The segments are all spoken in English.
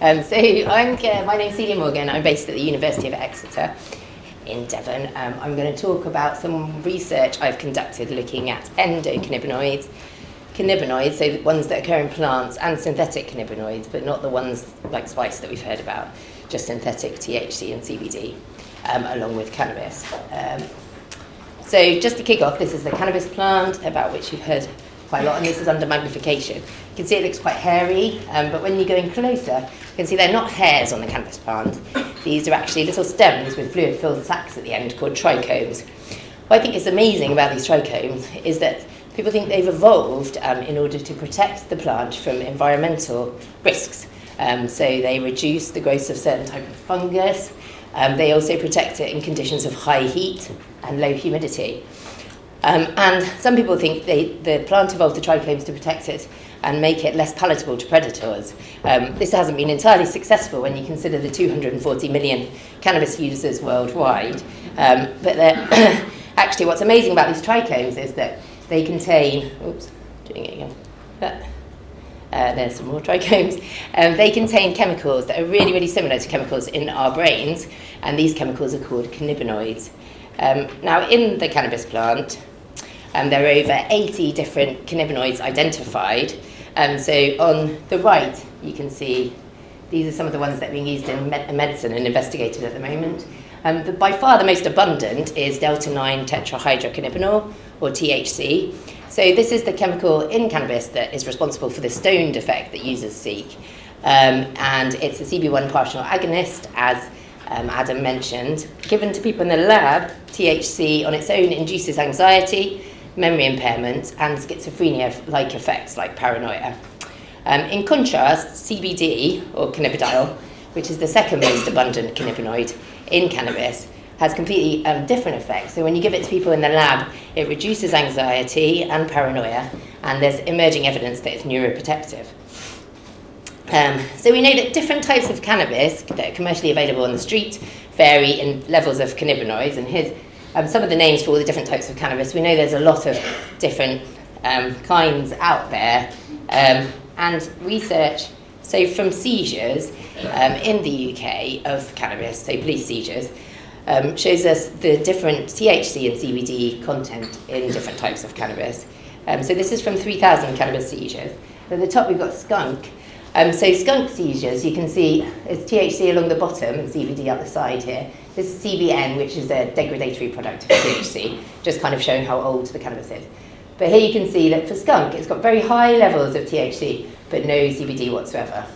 My name's Celia Morgan. I'm based at the University of Exeter in Devon. I'm going to talk about some research I've conducted looking at endocannabinoids, cannabinoids, so the ones that occur in plants, and synthetic cannabinoids, but not the ones like spice that we've heard about, just synthetic THC and CBD, along with cannabis. So just to kick off, this is the cannabis plant, about which you've heard quite a lot, and this is under magnification. You can see it looks quite hairy, but when you go in closer, you can see they're not hairs on the cannabis plant. These are actually little stems with fluid-filled sacs at the end called trichomes. What I think is amazing about these trichomes is that people think they've evolved in order to protect the plant from environmental risks. So they reduce the growth of certain type of fungus. They also protect it in conditions of high heat and low humidity. And some people think the plant evolved the trichomes to protect it and make it less palatable to predators. This hasn't been entirely successful when you consider the 240 million cannabis users worldwide. But actually what's amazing about these trichomes is that they contain, there's some more trichomes. They contain chemicals that are really, really similar to chemicals in our brains, and these chemicals are called cannabinoids. Now, in the cannabis plant, there are over 80 different cannabinoids identified. So on the right, you can see these are some of the ones that are being used in medicine and investigated at the moment. By far the most abundant is delta-9 tetrahydrocannabinol, or THC. So this is the chemical in cannabis that is responsible for the stoned effect that users seek. And it's a CB1 partial agonist, as Adam mentioned. Given to people in the lab, THC on its own induces anxiety, memory impairment, and schizophrenia-like effects like paranoia. In contrast, CBD, or cannabidiol, which is the second most abundant cannabinoid in cannabis, has completely different effects. So when you give it to people in the lab, it reduces anxiety and paranoia, and there's emerging evidence that it's neuroprotective. So we know that different types of cannabis that are commercially available on the street vary in levels of cannabinoids, and here's some of the names for all the different types of cannabis. We know there's a lot of different kinds out there, and research, so from seizures in the UK of cannabis, so police seizures, shows us the different THC and CBD content in different types of cannabis. So this is from 3,000 cannabis seizures. At the top we've got skunk. So skunk seizures, you can see it's THC along the bottom and CBD up the side here. This is CBN, which is a degradatory product of THC, just kind of showing how old the cannabis is. But here you can see that for skunk, it's got very high levels of THC, but no CBD whatsoever.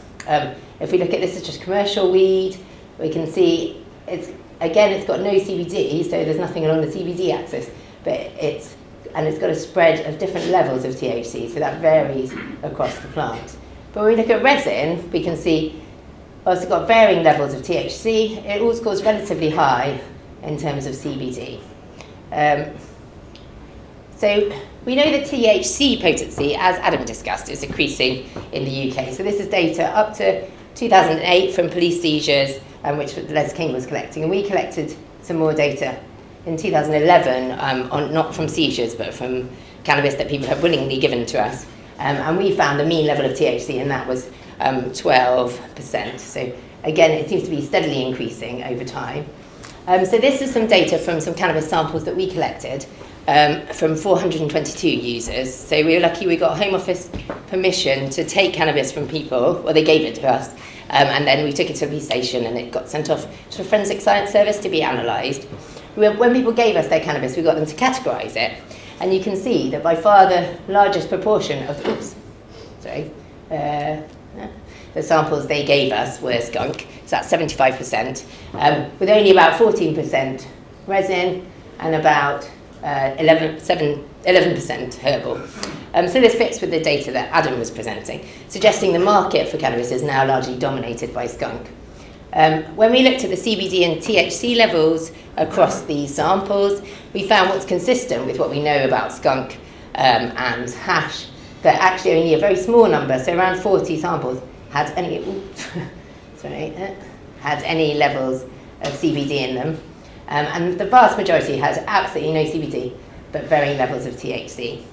If we look at this as just commercial weed, we can see it's got no CBD, so there's nothing along the CBD axis, but it's got a spread of different levels of THC, so that varies across the plant. But when we look at resin, we can see it's got varying levels of THC. It all scores relatively high in terms of CBD. So we know that THC potency, as Adam discussed, is increasing in the UK. So this is data up to 2008 from police seizures, which Les King was collecting. And we collected some more data in 2011, not from seizures, but from cannabis that people have willingly given to us. And we found the mean level of THC, and that was 12%. So again, it seems to be steadily increasing over time. So this is some data from some cannabis samples that we collected from 422 users. So we were lucky we got Home Office permission to take cannabis from people. Well, they gave it to us. And then we took it to a police station, and it got sent off to a forensic science service to be analysed. When people gave us their cannabis, we got them to categorise it. And you can see that by far the largest proportion of the samples they gave us were skunk, so that's 75%, with only about 14% resin and about 11% herbal. So this fits with the data that Adam was presenting, suggesting the market for cannabis is now largely dominated by skunk. When we looked at the CBD and THC levels across these samples, we found what's consistent with what we know about skunk and hash, that actually only a very small number, so around 40 samples, had any levels of CBD in them. And the vast majority had absolutely no CBD, but varying levels of THC.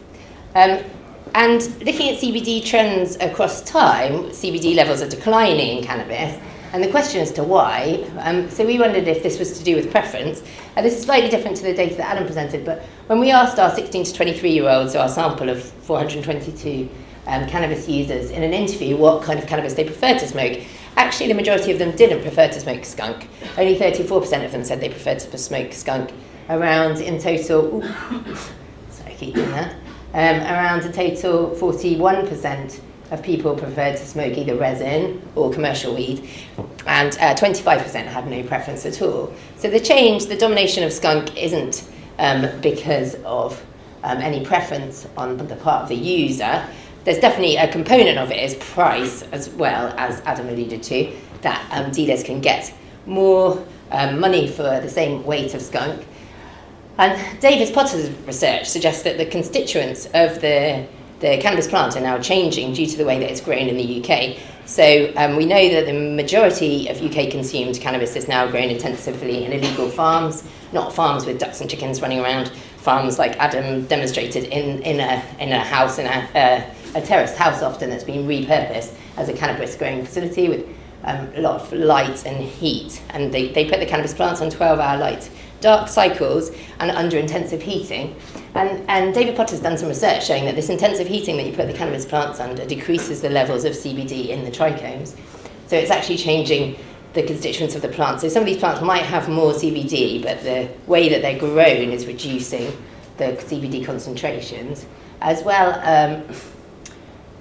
And looking at CBD trends across time, CBD levels are declining in cannabis. And the question as to why, so we wondered if this was to do with preference. This is slightly different to the data that Adam presented, but when we asked our 16 to 23-year-olds, so our sample of 422 cannabis users in an interview what kind of cannabis they preferred to smoke, actually the majority of them didn't prefer to smoke skunk. Only 34% of them said they preferred to smoke skunk. Around, in total, sorry, keep doing that. Around a total 41% of people preferred to smoke either resin or commercial weed, and 25% had no preference at all. So the change, the domination of skunk isn't because of any preference on the part of the user. There's definitely a component of it is price, as well, as Adam alluded to, that dealers can get more money for the same weight of skunk. And David Potter's research suggests that the constituents of the cannabis plant are now changing due to the way that it's grown in the UK. So we know that the majority of UK consumed cannabis is now grown intensively in illegal farms, not farms with ducks and chickens running around, farms like Adam demonstrated in a house, in a terraced house often that's been repurposed as a cannabis growing facility with a lot of light and heat. And they put the cannabis plants on 12-hour light dark cycles and under intensive heating. And David Potter's done some research showing that this intensive heating that you put the cannabis plants under decreases the levels of CBD in the trichomes. So it's actually changing the constituents of the plant. So some of these plants might have more CBD, but the way that they're grown is reducing the CBD concentrations. As well,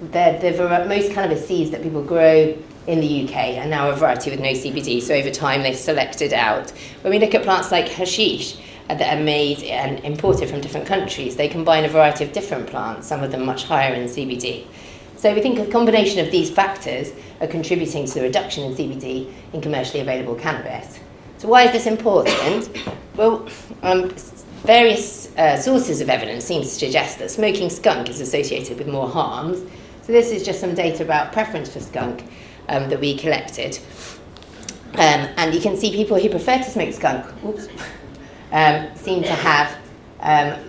most cannabis seeds that people grow in the UK are now a variety with no CBD, so over time they've selected out. When we look at plants like hashish that are made and imported from different countries, they combine a variety of different plants, some of them much higher in CBD. So we think a combination of these factors are contributing to the reduction in CBD in commercially available cannabis. So why is this important? Well, various sources of evidence seem to suggest that smoking skunk is associated with more harms. So this is just some data about preference for skunk that we collected. And you can see people who prefer to smoke skunk seem to have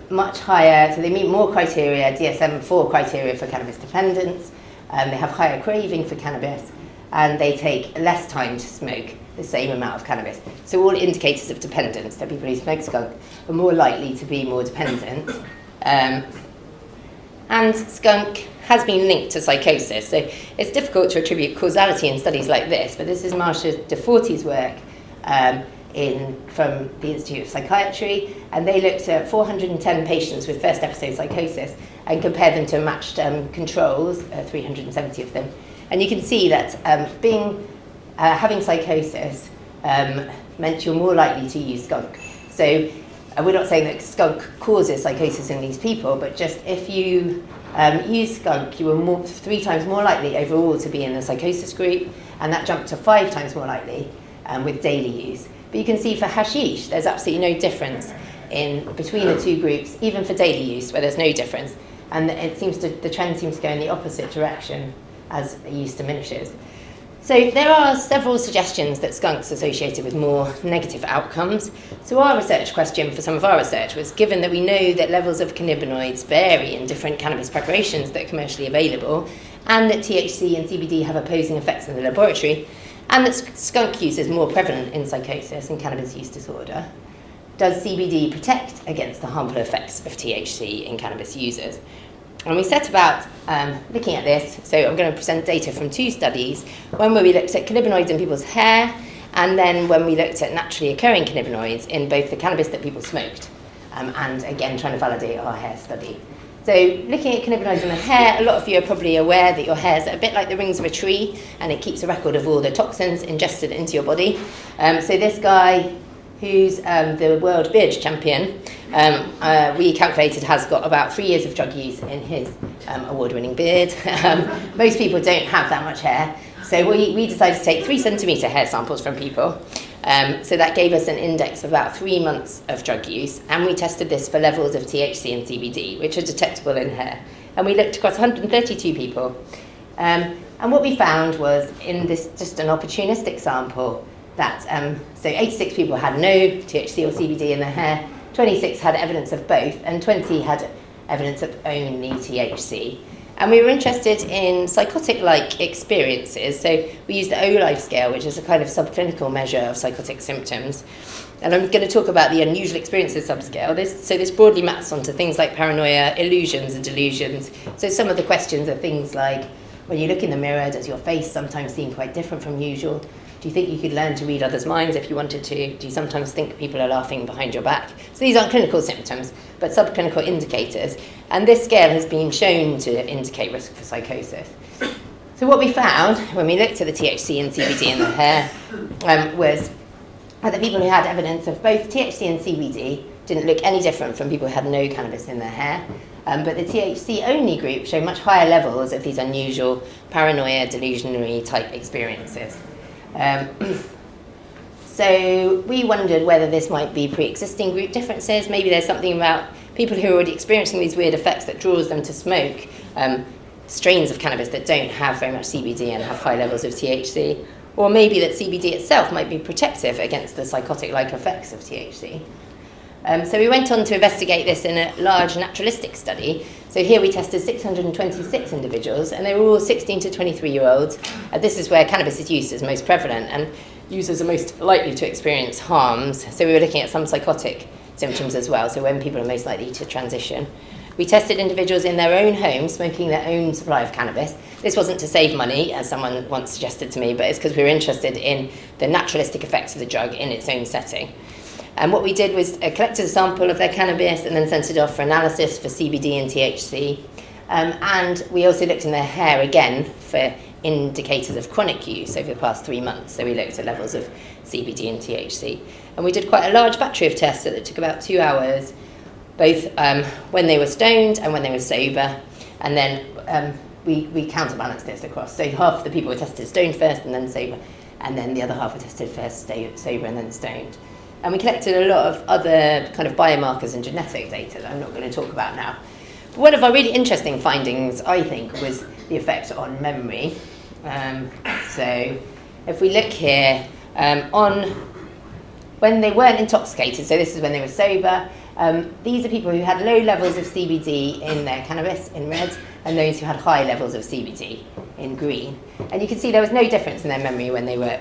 much higher, so they meet more criteria, DSM-4 criteria for cannabis dependence, they have higher craving for cannabis, and they take less time to smoke the same amount of cannabis. So all indicators of dependence, that people who smoke skunk are more likely to be more dependent. And skunk has been linked to psychosis, so it's difficult to attribute causality in studies like this, but this is Marcia DeForty's work from the Institute of Psychiatry, and they looked at 410 patients with first episode psychosis and compared them to matched controls, 370 of them. And you can see that having psychosis meant you're more likely to use skunk. So we're not saying that skunk causes psychosis in these people, but just if you use skunk, you were 3 times more likely overall to be in the psychosis group, and that jumped to 5 times more likely with daily use. But you can see for hashish, there's absolutely no difference between the two groups, even for daily use, where there's no difference. And the trend seems to go in the opposite direction as use diminishes. So there are several suggestions that skunk's associated with more negative outcomes. So our research question for some of our research was, given that we know that levels of cannabinoids vary in different cannabis preparations that are commercially available, and that THC and CBD have opposing effects in the laboratory, and that skunk use is more prevalent in psychosis and cannabis use disorder, does CBD protect against the harmful effects of THC in cannabis users? And we set about looking at this. So I'm going to present data from 2 studies, one where we looked at cannabinoids in people's hair, and then when we looked at naturally occurring cannabinoids in both the cannabis that people smoked, and again trying to validate our hair study. So looking at cannabinoids in the hair, a lot of you are probably aware that your hair is a bit like the rings of a tree, and it keeps a record of all the toxins ingested into your body. So this guy, who's the world beard champion, we calculated has got about 3 years of drug use in his award-winning beard. Most people don't have that much hair, so we decided to take 3 centimetre hair samples from people. So that gave us an index of about 3 months of drug use, and we tested this for levels of THC and CBD, which are detectable in hair. And we looked across 132 people. And what we found was, in this just an opportunistic sample, that so 86 people had no THC or CBD in their hair, 26 had evidence of both, and 20 had evidence of only THC. And we were interested in psychotic-like experiences. So we used the O-Life scale, which is a kind of subclinical measure of psychotic symptoms. And I'm going to talk about the unusual experiences subscale. This broadly maps onto things like paranoia, illusions and delusions. So some of the questions are things like, when you look in the mirror, does your face sometimes seem quite different from usual? Do you think you could learn to read others' minds if you wanted to? Do you sometimes think people are laughing behind your back? So these aren't clinical symptoms, but subclinical indicators. And this scale has been shown to indicate risk for psychosis. So what we found when we looked at the THC and CBD in the hair was that the people who had evidence of both THC and CBD didn't look any different from people who had no cannabis in their hair. But the THC-only group showed much higher levels of these unusual paranoia, delusionary type experiences. So we wondered whether this might be pre-existing group differences. Maybe there's something about people who are already experiencing these weird effects that draws them to smoke strains of cannabis that don't have very much CBD and have high levels of THC. Or maybe that CBD itself might be protective against the psychotic-like effects of THC. So we went on to investigate this in a large naturalistic study. So here we tested 626 individuals, and they were all 16 to 23-year-olds. This is where cannabis use is most prevalent, and users are most likely to experience harms. So we were looking at some psychotic symptoms as well, so when people are most likely to transition. We tested individuals in their own homes, smoking their own supply of cannabis. This wasn't to save money, as someone once suggested to me, but it's because we were interested in the naturalistic effects of the drug in its own setting. And what we did was collected a sample of their cannabis and then sent it off for analysis for CBD and THC. And we also looked in their hair again for indicators of chronic use over the past 3 months. So we looked at levels of CBD and THC. And we did quite a large battery of tests that took about 2 hours, both when they were stoned and when they were sober. And then we counterbalanced this across. So half of the people were tested stoned first and then sober, and then the other half were tested first sober and then stoned. And we collected a lot of other kind of biomarkers and genetic data that I'm not going to talk about now. But one of our really interesting findings, I think, was the effect on memory. So if we look here, on when they weren't intoxicated, so this is when they were sober, these are people who had low levels of CBD in their cannabis in red, and those who had high levels of CBD in green. And you can see there was no difference in their memory when they were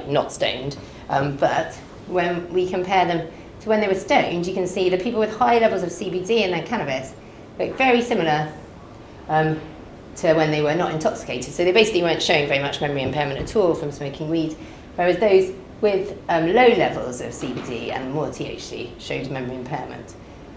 not stoned, but when we compare them to when they were stoned, you can see the people with high levels of CBD in their cannabis look very similar to when they were not intoxicated. So they basically weren't showing very much memory impairment at all from smoking weed, whereas those with low levels of CBD and more THC showed memory impairment.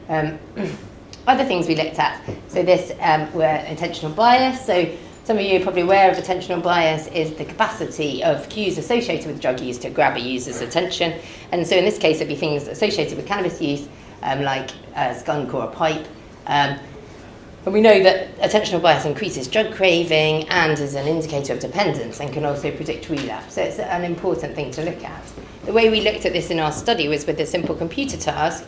Other things we looked at, so this were attentional bias. So some of you are probably aware of attentional bias is the capacity of cues associated with drug use to grab a user's attention. And so in this case, it'd be things associated with cannabis use, like a skunk or a pipe. And we know that attentional bias increases drug craving and is an indicator of dependence and can also predict relapse. So it's an important thing to look at. The way we looked at this in our study was with a simple computer task,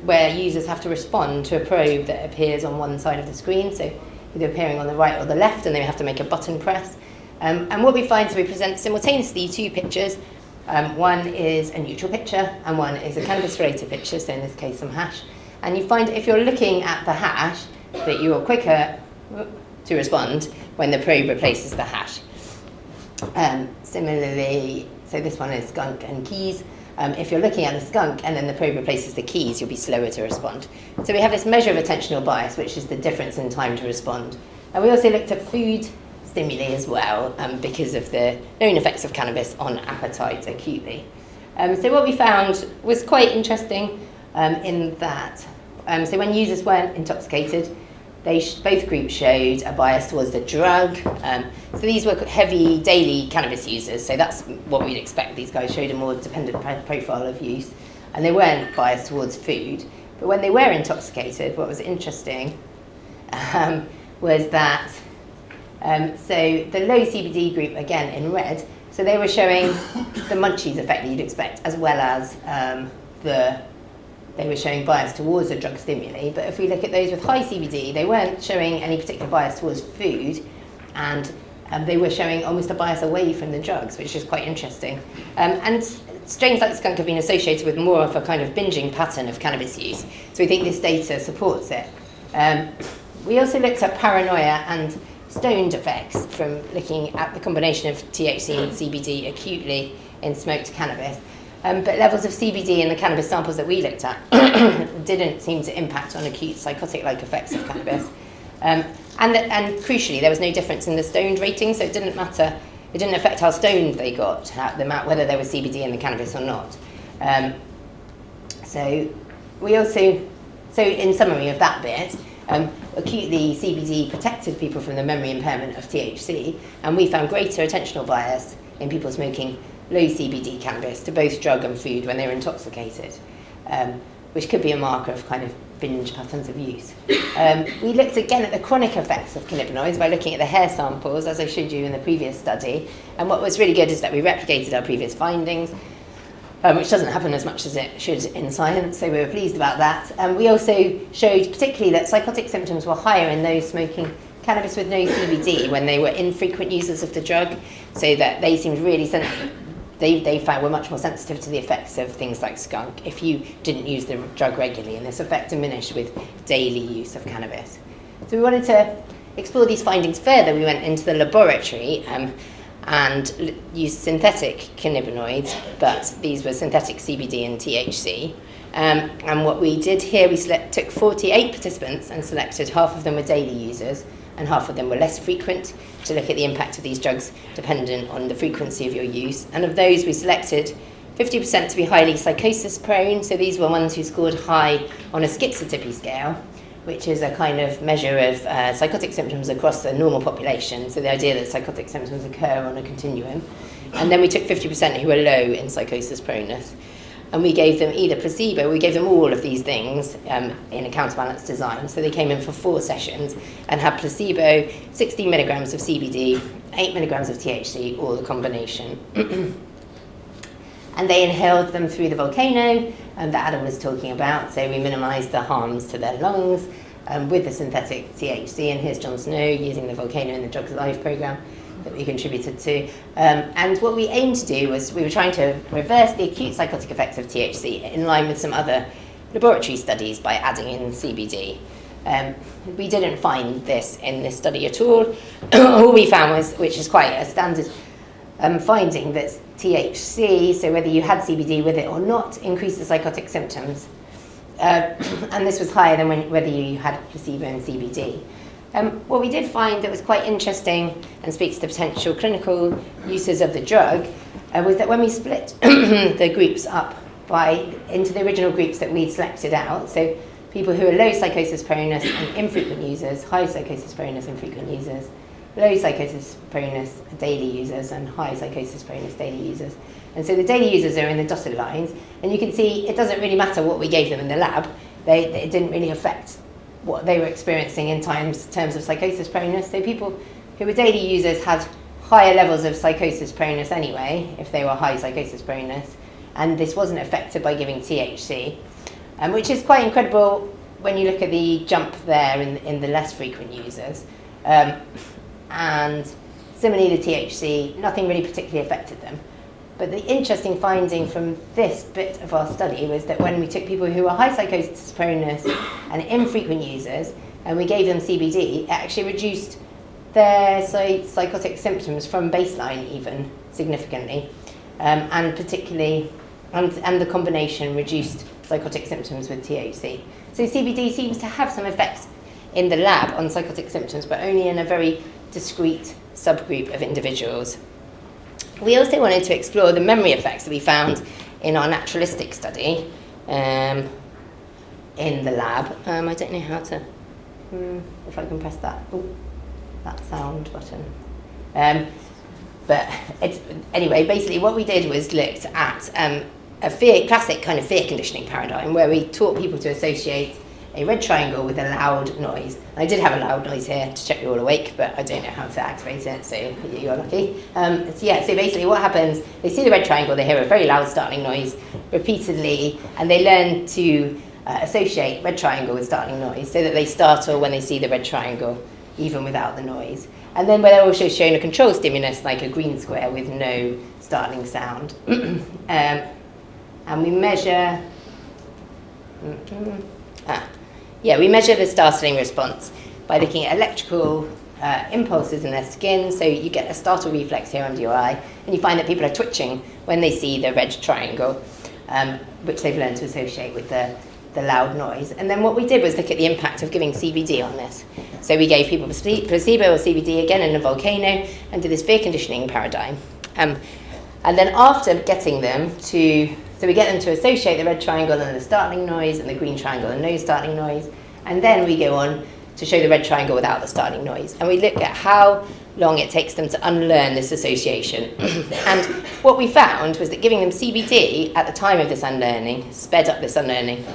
where users have to respond to a probe that appears on one side of the screen. So either appearing on the right or the left, and they have to make a button press. And what we find is we present simultaneously 2 pictures. One is a neutral picture, and one is a cannabis-related picture, so in this case some hash. And you find if you're looking at the hash, that you are quicker to respond when the probe replaces the hash. Similarly, so this one is skunk and keys. If you're looking at the skunk and then the probe replaces the keys, you'll be slower to respond. So we have this measure of attentional bias, which is the difference in time to respond. And we also looked at food stimuli as well, because of the known effects of cannabis on appetite acutely. So what we found was quite interesting in that, so when users weren't intoxicated, both groups showed a bias towards the drug. So these were heavy daily cannabis users, so that's what we'd expect. These guys showed a more dependent profile of use, and they weren't biased towards food. But when they were intoxicated, what was interesting was that, so the low CBD group, again in red, so they were showing the munchies effect that you'd expect, as well as they were showing bias towards a drug stimuli. But if we look at those with high CBD, they weren't showing any particular bias towards food, and they were showing almost a bias away from the drugs, which is quite interesting. And strains like skunk have been associated with more of a kind of binging pattern of cannabis use. So we think this data supports it. We also looked at paranoia and stoned effects from looking at the combination of THC and CBD acutely in smoked cannabis. But levels of CBD in the cannabis samples that we looked at didn't seem to impact on acute psychotic-like effects of cannabis. And crucially, there was no difference in the stoned rating, so it didn't matter. It didn't affect how stoned they got, whether there was CBD in the cannabis or not. So in summary of that bit, acutely CBD protected people from the memory impairment of THC, and we found greater attentional bias in people smoking low CBD cannabis to both drug and food when they were intoxicated, which could be a marker of kind of binge patterns of use. We looked again at the chronic effects of cannabinoids by looking at the hair samples, as I showed you in the previous study, and what was really good is that we replicated our previous findings, which doesn't happen as much as it should in science, so we were pleased about that. We also showed particularly that psychotic symptoms were higher in those smoking cannabis with no CBD when they were infrequent users of the drug, so that they seemed really they found were much more sensitive to the effects of things like skunk if you didn't use the drug regularly, and this effect diminished with daily use of cannabis. So we wanted to explore these findings further. We went into the laboratory and used synthetic cannabinoids, but these were synthetic CBD and THC. And what we did here, we took 48 participants and selected half of them were daily users and half of them were less frequent, to look at the impact of these drugs dependent on the frequency of your use. And of those, we selected 50% to be highly psychosis prone, so these were ones who scored high on a schizotypy scale, which is a kind of measure of psychotic symptoms across the normal population, so the idea that psychotic symptoms occur on a continuum. And then we took 50% who were low in psychosis proneness, and we gave them either placebo, we gave them all of these things in a counterbalance design, so they came in for 4 sessions and had placebo, 60 milligrams of CBD, 8 milligrams of THC, or the combination. And they inhaled them through the volcano that Adam was talking about, so we minimised the harms to their lungs with the synthetic THC, and here's John Snow using the volcano in the Drugs Alive programme that we contributed to. And what we aimed to do was we were trying to reverse the acute psychotic effects of THC in line with some other laboratory studies by adding in CBD. We didn't find this in this study at all. All we found was, which is quite a standard finding, that THC, so whether you had CBD with it or not, increased the psychotic symptoms. And this was higher than whether you had placebo and CBD. What we did find that was quite interesting and speaks to potential clinical uses of the drug was that when we split the groups up into the original groups that we'd selected out, so people who are low psychosis proneness and infrequent users, high psychosis proneness and frequent users, low psychosis proneness daily users, and high psychosis proneness daily users. And so the daily users are in the dotted lines, and you can see it doesn't really matter what we gave them in the lab. It didn't really affect what they were experiencing in terms of psychosis proneness. So people who were daily users had higher levels of psychosis proneness anyway, if they were high psychosis proneness, and this wasn't affected by giving THC, which is quite incredible when you look at the jump there in the less frequent users. And similarly, the THC, nothing really particularly affected them. But the interesting finding from this bit of our study was that when we took people who were high psychosis proneness and infrequent users, and we gave them CBD, it actually reduced their psychotic symptoms from baseline even significantly, and particularly, and the combination reduced psychotic symptoms with THC. So CBD seems to have some effects in the lab on psychotic symptoms, but only in a very discrete subgroup of individuals. We also wanted to explore the memory effects that we found in our naturalistic study in the lab. I don't know how to, if I can press that sound button. But anyway, basically what we did was looked at a classic kind of fear conditioning paradigm where we taught people to associate a red triangle with a loud noise. And I did have a loud noise here to check you're all awake, but I don't know how to activate it, so you're lucky. So basically what happens, they see the red triangle, they hear a very loud startling noise repeatedly, and they learn to associate red triangle with startling noise so that they startle when they see the red triangle, even without the noise. And then they're also shown a control stimulus like a green square with no startling sound. And we measure... we measure the startling response by looking at electrical impulses in their skin. So you get a startle reflex here under your eye, and you find that people are twitching when they see the red triangle, which they've learned to associate with the loud noise. And then what we did was look at the impact of giving CBD on this. So we gave people placebo or CBD again in a volcano and did this fear conditioning paradigm. And then after getting them to, so we get them to associate the red triangle and the startling noise and the green triangle and no startling noise, and then we go on to show the red triangle without the startling noise. And we look at how long it takes them to unlearn this association. And what we found was that giving them CBD at the time of this unlearning sped up this unlearning,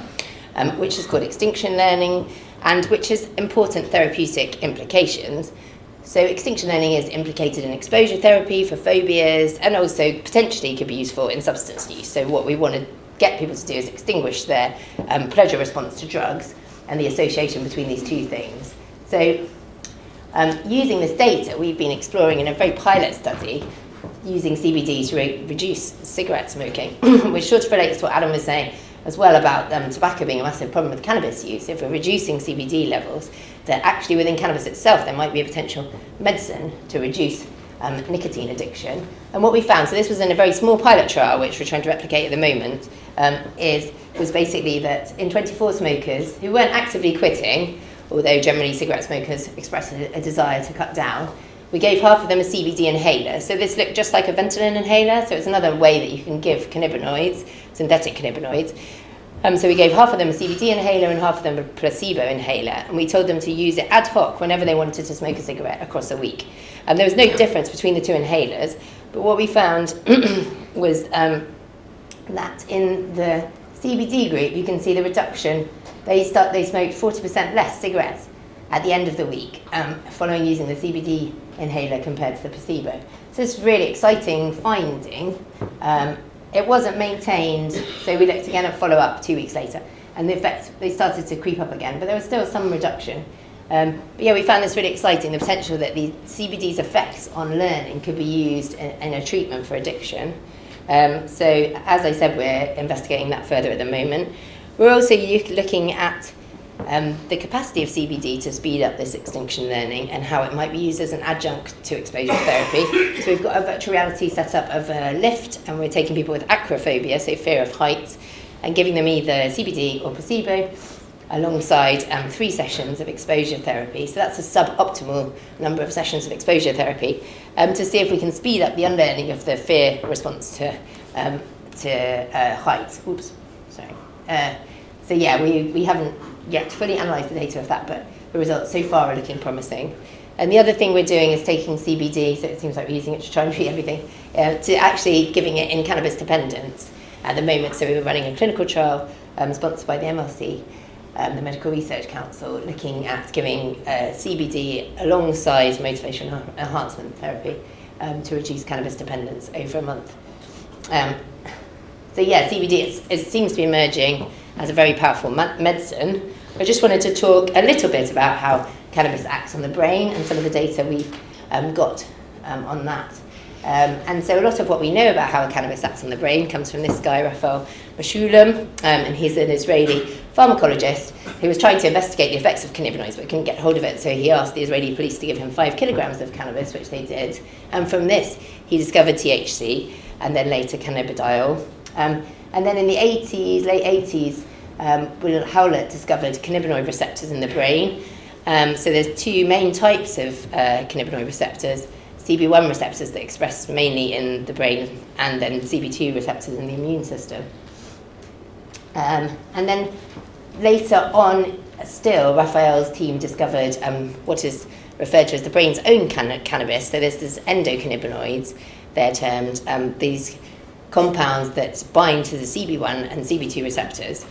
which is called extinction learning, and which has important therapeutic implications. So extinction learning is implicated in exposure therapy for phobias, and also potentially could be useful in substance use. So what we want to get people to do is extinguish their pleasure response to drugs and the association between these two things. So using this data, we've been exploring in a very pilot study using CBD to reduce cigarette smoking, which sort of relates to what Adam was saying as well about tobacco being a massive problem with cannabis use. If we're reducing CBD levels, that actually within cannabis itself there might be a potential medicine to reduce nicotine addiction. And what we found, so this was in a very small pilot trial, which we're trying to replicate at the moment, was basically that in 24 smokers who weren't actively quitting, although generally cigarette smokers expressed a desire to cut down, we gave half of them a CBD inhaler. So this looked just like a Ventolin inhaler, so it's another way that you can give cannabinoids, synthetic cannabinoids. So we gave half of them a CBD inhaler and half of them a placebo inhaler, and we told them to use it ad hoc whenever they wanted to smoke a cigarette across a week. There was no difference between the two inhalers, but what we found was that in the CBD group, you can see the reduction. They smoked 40% less cigarettes at the end of the week following using the CBD inhaler compared to the placebo. So it's really exciting finding. It wasn't maintained, so we looked again at follow-up 2 weeks later, and the effects, they started to creep up again, but there was still some reduction. But yeah, we found this really exciting, the potential that the CBD's effects on learning could be used in a treatment for addiction. So as I said, we're investigating that further at the moment. We're also looking at the capacity of CBD to speed up this extinction learning and how it might be used as an adjunct to exposure therapy. So we've got a virtual reality setup of a lift, and we're taking people with acrophobia, so fear of heights, and giving them either CBD or placebo alongside 3 sessions of exposure therapy. So that's a suboptimal number of sessions of exposure therapy to see if we can speed up the unlearning of the fear response to heights. Oops, sorry. So yeah, we haven't yet fully analysed the data of that, but the results so far are looking promising. And the other thing we're doing is taking CBD, so it seems like we're using it to try and treat everything, to actually giving it in cannabis dependence at the moment. So we were running a clinical trial sponsored by the MLC, the Medical Research Council, looking at giving CBD alongside motivation enhancement therapy to reduce cannabis dependence over a month. So yeah, CBD it seems to be emerging as a very powerful medicine. I just wanted to talk a little bit about how cannabis acts on the brain and some of the data we've got on that. And so a lot of what we know about how cannabis acts on the brain comes from this guy, Raphael Mechoulam, and he's an Israeli pharmacologist who was trying to investigate the effects of cannabinoids but couldn't get hold of it, so he asked the Israeli police to give him 5 kilograms of cannabis, which they did. And from this, he discovered THC and then later cannabidiol. And then in the 80s, late 80s, Will Howlett discovered cannabinoid receptors in the brain. So there's 2 main types of cannabinoid receptors: CB1 receptors that express mainly in the brain, and then CB2 receptors in the immune system. And then later on, still, Raphael's team discovered what is referred to as the brain's own cannabis. So there's this endocannabinoids, they're termed, these compounds that bind to the CB1 and CB2 receptors.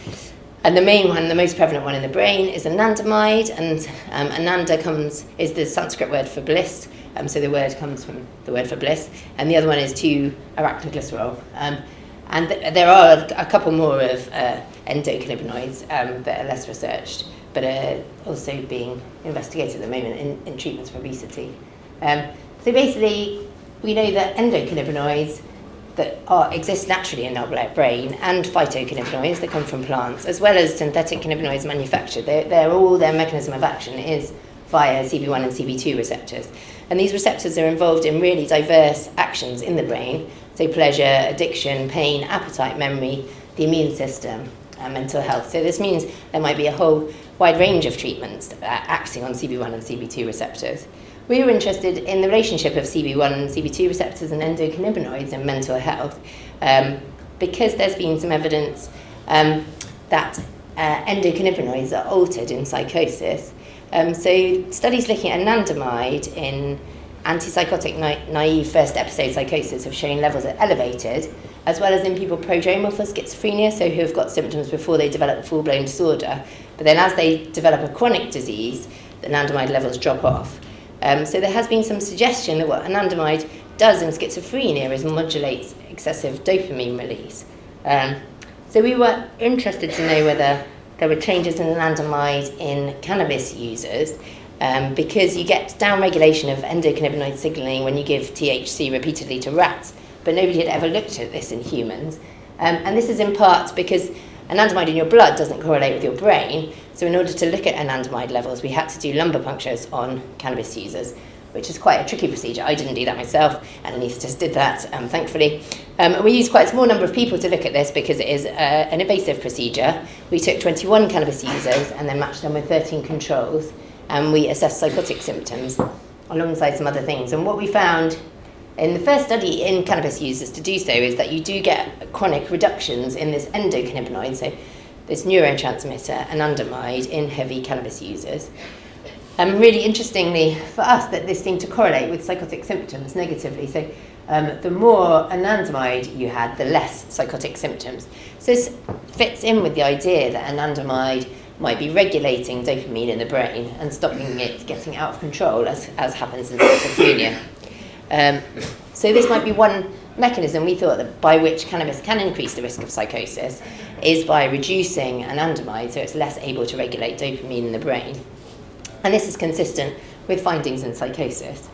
And the main one, the most prevalent one in the brain, is anandamide, and ananda is the Sanskrit word for bliss, so the word comes from the word for bliss, and the other one is 2-arachidoglycerol. And there are a couple more of endocannabinoids that are less researched, but are also being investigated at the moment in treatments for obesity. So basically, we know that endocannabinoids that exist naturally in our brain, and phytocannabinoids that come from plants, as well as synthetic cannabinoids manufactured. They're all, their mechanism of action is via CB1 and CB2 receptors. And these receptors are involved in really diverse actions in the brain, so pleasure, addiction, pain, appetite, memory, the immune system, and mental health. So this means there might be a whole wide range of treatments acting on CB1 and CB2 receptors. We were interested in the relationship of CB1 and CB2 receptors and endocannabinoids in mental health, because there's been some evidence that endocannabinoids are altered in psychosis. So studies looking at anandamide in antipsychotic naive first episode psychosis have shown levels are elevated, as well as in people prodromal for schizophrenia, so who have got symptoms before they develop a full-blown disorder. But then as they develop a chronic disease, the anandamide levels drop off. So there has been some suggestion that what anandamide does in schizophrenia is modulates excessive dopamine release. So we were interested to know whether there were changes in anandamide in cannabis users, because you get downregulation of endocannabinoid signaling when you give THC repeatedly to rats, but nobody had ever looked at this in humans. And this is in part because anandamide in your blood doesn't correlate with your brain, so in order to look at anandamide levels, we had to do lumbar punctures on cannabis users, which is quite a tricky procedure. I didn't do that myself, and anaesthetist did that, thankfully. We used quite a small number of people to look at this because it is an invasive procedure. We took 21 cannabis users and then matched them with 13 controls, and we assessed psychotic symptoms alongside some other things. And what we found in the first study in cannabis users to do so is that you do get chronic reductions in this endocannabinoid, so this neurotransmitter, anandamide, in heavy cannabis users. Really interestingly for us, that this seemed to correlate with psychotic symptoms negatively. So the more anandamide you had, the less psychotic symptoms. So this fits in with the idea that anandamide might be regulating dopamine in the brain and stopping it getting out of control, as happens in schizophrenia. So this might be one mechanism we thought that by which cannabis can increase the risk of psychosis is by reducing anandamide, so it's less able to regulate dopamine in the brain. And this is consistent with findings in psychosis.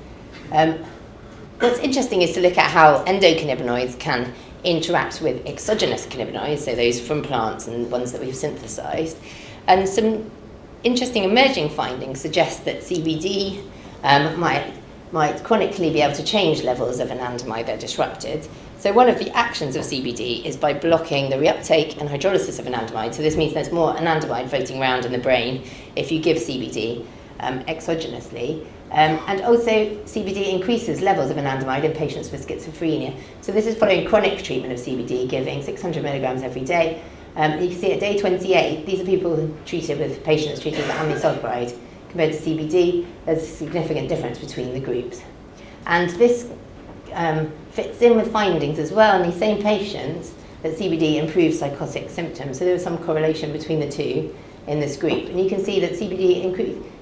What's interesting is to look at how endocannabinoids can interact with exogenous cannabinoids, so those from plants and ones that we've synthesized. And some interesting emerging findings suggest that CBD might chronically be able to change levels of anandamide that are disrupted. So one of the actions of CBD is by blocking the reuptake and hydrolysis of anandamide. So this means there's more anandamide floating around in the brain if you give CBD exogenously. And also CBD increases levels of anandamide in patients with schizophrenia. So this is following chronic treatment of CBD, giving 600 milligrams every day. You can see at day 28, these are people treated with patients treated with amisulpride. Compared to CBD, there's a significant difference between the groups. And this fits in with findings as well in these same patients that CBD improves psychotic symptoms. So there was some correlation between the two in this group. And you can see that CBD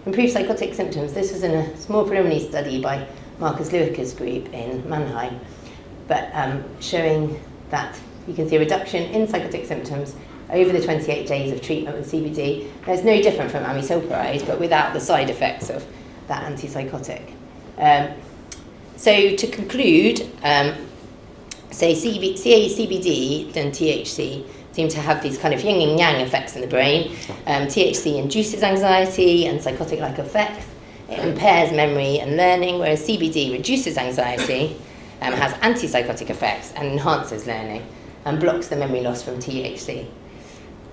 improves psychotic symptoms. This was in a small preliminary study by Marcus Lewiker's group in Mannheim, but showing that you can see a reduction in psychotic symptoms over the 28 days of treatment with CBD. It's no different from amisulpride, but without the side effects of that antipsychotic. So to conclude, CBD and THC seem to have these kind of yin and yang effects in the brain. THC induces anxiety and psychotic-like effects. It impairs memory and learning, whereas CBD reduces anxiety, has antipsychotic effects and enhances learning, and blocks the memory loss from THC.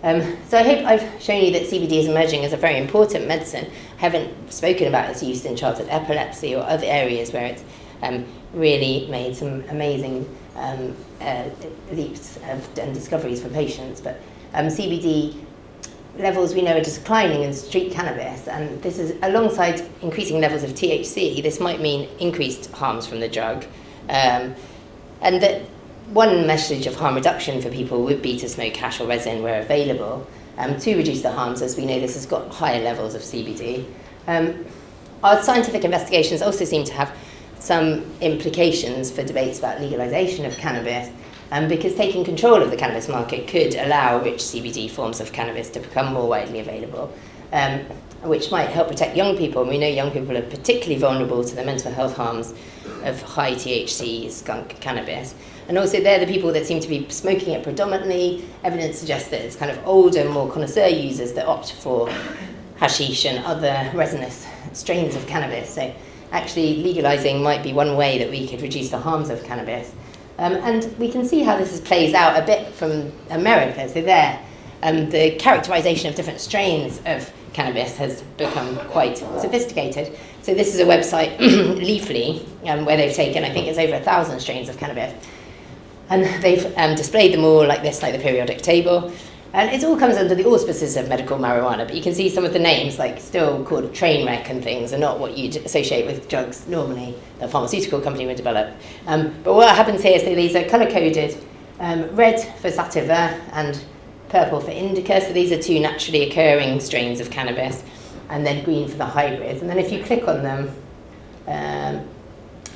So I hope I've shown you that CBD is emerging as a very important medicine. I haven't spoken about its use in childhood epilepsy or other areas where it's really made some amazing leaps and discoveries for patients. But CBD levels we know are declining in street cannabis, and this is alongside increasing levels of THC. This might mean increased harms from the drug, and that one message of harm reduction for people would be to smoke hash or resin where available, to reduce the harms, as we know this has got higher levels of CBD. Our scientific investigations also seem to have some implications for debates about legalization of cannabis, because taking control of the cannabis market could allow rich CBD forms of cannabis to become more widely available, which might help protect young people. And we know young people are particularly vulnerable to the mental health harms of high THC skunk cannabis. And also they're the people that seem to be smoking it predominantly. Evidence suggests that it's kind of older, more connoisseur users that opt for hashish and other resinous strains of cannabis. So actually legalizing might be one way that we could reduce the harms of cannabis. And we can see how this plays out a bit from America. So there, the characterization of different strains of cannabis has become quite sophisticated. So this is a website, Leafly, where they've taken, I think it's over 1,000 strains of cannabis, and they've displayed them all like this, like the periodic table. And it all comes under the auspices of medical marijuana, but you can see some of the names, like still called train wreck and things, are not what you'd associate with drugs normally that a pharmaceutical company would develop. But what happens here is that these are colour-coded, red for sativa and purple for indica, so these are two naturally occurring strains of cannabis, and then green for the hybrids. And then if you click on them,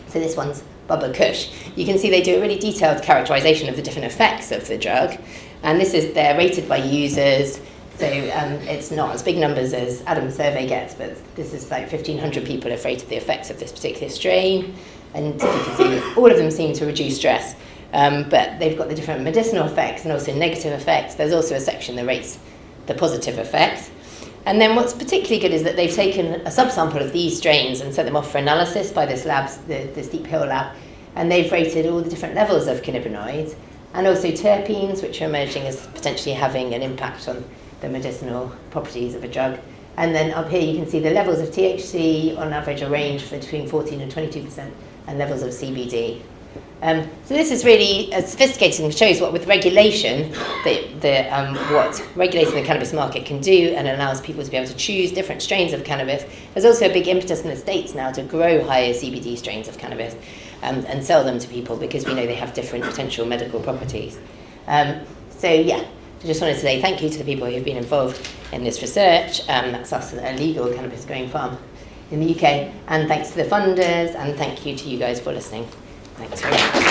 so this one's Bubba Kush, you can see they do a really detailed characterization of the different effects of the drug. And they're rated by users, so it's not as big numbers as Adam's survey gets, but this is like 1,500 people have rated the effects of this particular strain. And you can see all of them seem to reduce stress. But they've got the different medicinal effects and also negative effects. There's also a section that rates the positive effects. And then what's particularly good is that they've taken a subsample of these strains and sent them off for analysis by this lab, the Steep Hill lab, and they've rated all the different levels of cannabinoids and also terpenes, which are emerging as potentially having an impact on the medicinal properties of a drug. And then up here you can see the levels of THC on average are ranged between 14 and 22%, and levels of CBD. So this is really sophisticated and shows what with regulation, what regulating the cannabis market can do, and allows people to be able to choose different strains of cannabis. There's also a big impetus in the States now to grow higher CBD strains of cannabis and sell them to people, because we know they have different potential medical properties. So yeah, I just wanted to say thank you to the people who've been involved in this research. That's us at a legal cannabis growing farm in the UK, and thanks to the funders, and thank you to you guys for listening. Thanks very much.